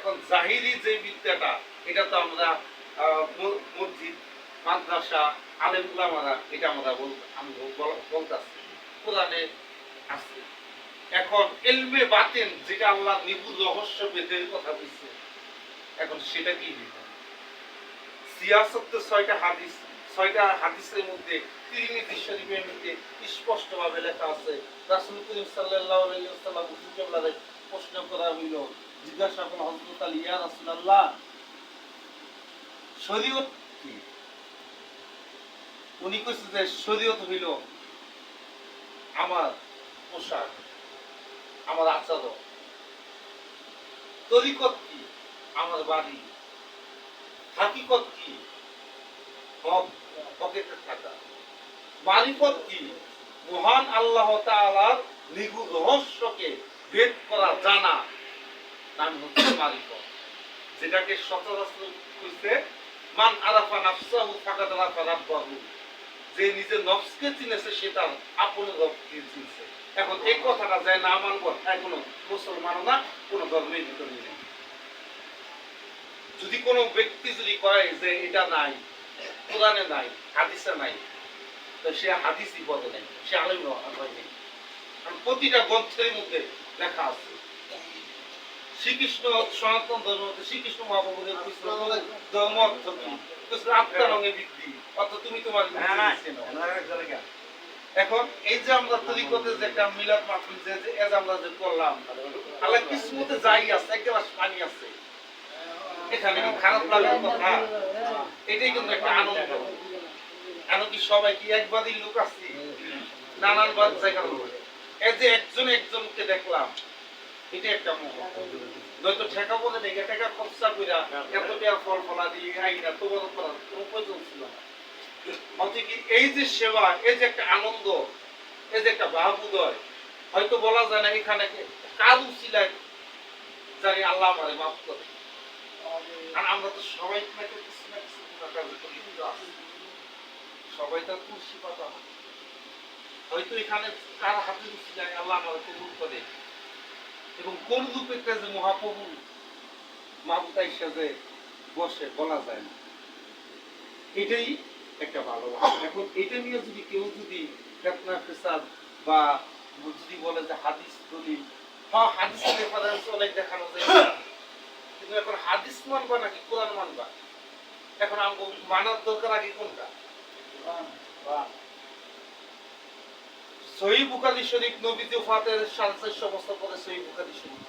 এখন জাহিরি যে বিদ্যাটা এটা তো আমরা মসজিদ মাদ্রাসা আলেম উলামারা এটা আমরা বলতাছি কোরআনে আছে। এখন ইলমে বাতিন যেটা আল্লাহ নিগুড় রহস্য বেদের কথা বলছে, এখন সেটা কি সিয়াসত 6টা হাদিস, 6টা হাদিসের মধ্যে তিরমিজি শরীফের মধ্যে স্পষ্টভাবে লেখা আছে। রাসূল করিম সাল্লাল্লাহু আলাইহি ওয়াসাল্লাম হুজুরকে প্রশ্ন করা হইল, জিজ্ঞাসা করা হযরত আলী, ইয়া রাসূলুল্লাহ শরীয়ত কি? উনি কইছে যে শরীয়ত হইল আমার পোশাক, আমার আচরণ। তরিকত কি? আমার বাড়ি। হাকিকত কি? পকেটে থাকা। মারিফত কি? মহান আল্লাহ তাআলার নিগুড় রহস্যকে ভেদ করা জানা, নাম হচ্ছে মারিফত। যেটাকে সচরাচর কইছে মান আরাফা নাফসাহু ফাকাদ আরাফা রাব্বাহু। যে নিজের নফসকে চিনেছে সে তার আপন রবকে চিনছে। এখন এই কথাটা যায় না মানব, কোনো মুসলমানও না, কোনো ধর্মের ভিতরে নেই। যদি কোনো ব্যক্তি যদি কয় যে এটা নাই, কোরআনে নাই, হাদিসে নাই, তো সে হাদিসই বলে নাই, সে আলেম হয় নাই। কারণ প্রতিটা গ্রন্থের মধ্যে লেখা আছে। শ্রীকৃষ্ণ সনাতন ধর্ম, শ্রীকৃষ্ণ মহাপ্রভুদের ধর্ম অর্থ কি? আত্মা রঙে বৃদ্ধি, অর্থ তুমি তোমার। এখন এই যে আমরা তরিকতে যে একটা মিলাদ মাহফিল যে আমরা যে করলাম, আল্লাহ কিসমতে যাই আছে, এক গ্লাস পানি আছে, এখানে কি খারাপ লাগার কথা? এটাই কিন্তু একটা আনন্দ। কেন কি সবাই কি একবারই লোক আছে? নানান জায়গার লোক। এই যে একজন একজনকে দেখলাম, এটা একটা মোহ। নয়তো ঠেকা বলে দেখে ঠেকা খরচা কইরা এত টাকা ফল ফলা দিয়ে আইনা তো বড় করার কোনো প্রয়োজন ছিল না। কি এই যে সেবা, এই যে একটা আনন্দ, এই যে একটা ভাবোদয়, হয়তো বলা যায় না এখানে কার উসিলায় জানি আল্লাহ আমারে মাফ করে। আর আমরা তো সবাই কিছু না কিছু সবাই তো কুরসি পাতা, হয়তো এখানে কার হাতে উসিলায় আল্লাহ আমারে কবুল করে। এবং কোন রূপে যে মহাপ্রভু মাবুতা হিসেবে বসে বলা যায় না। এটাই একটা ভালোবাসা। এখন এটা নিয়ে যদি কেউ যদি ফিতনা ফিসাদ বা যদি বলে যে হাদিস দলিল, হ্যাঁ হাদিসের রেফারেন্স অনেক দেখানো যায়, কিন্তু এখন হাদিস মানবা নাকি কোরআন মানবা? এখন আমগো মানার দরকার আগে কোনটা? সহিহ বুখারী শরীফ, নবীজি ওফাতের 450 বছর পরে সহিহ বুখারী শরীফ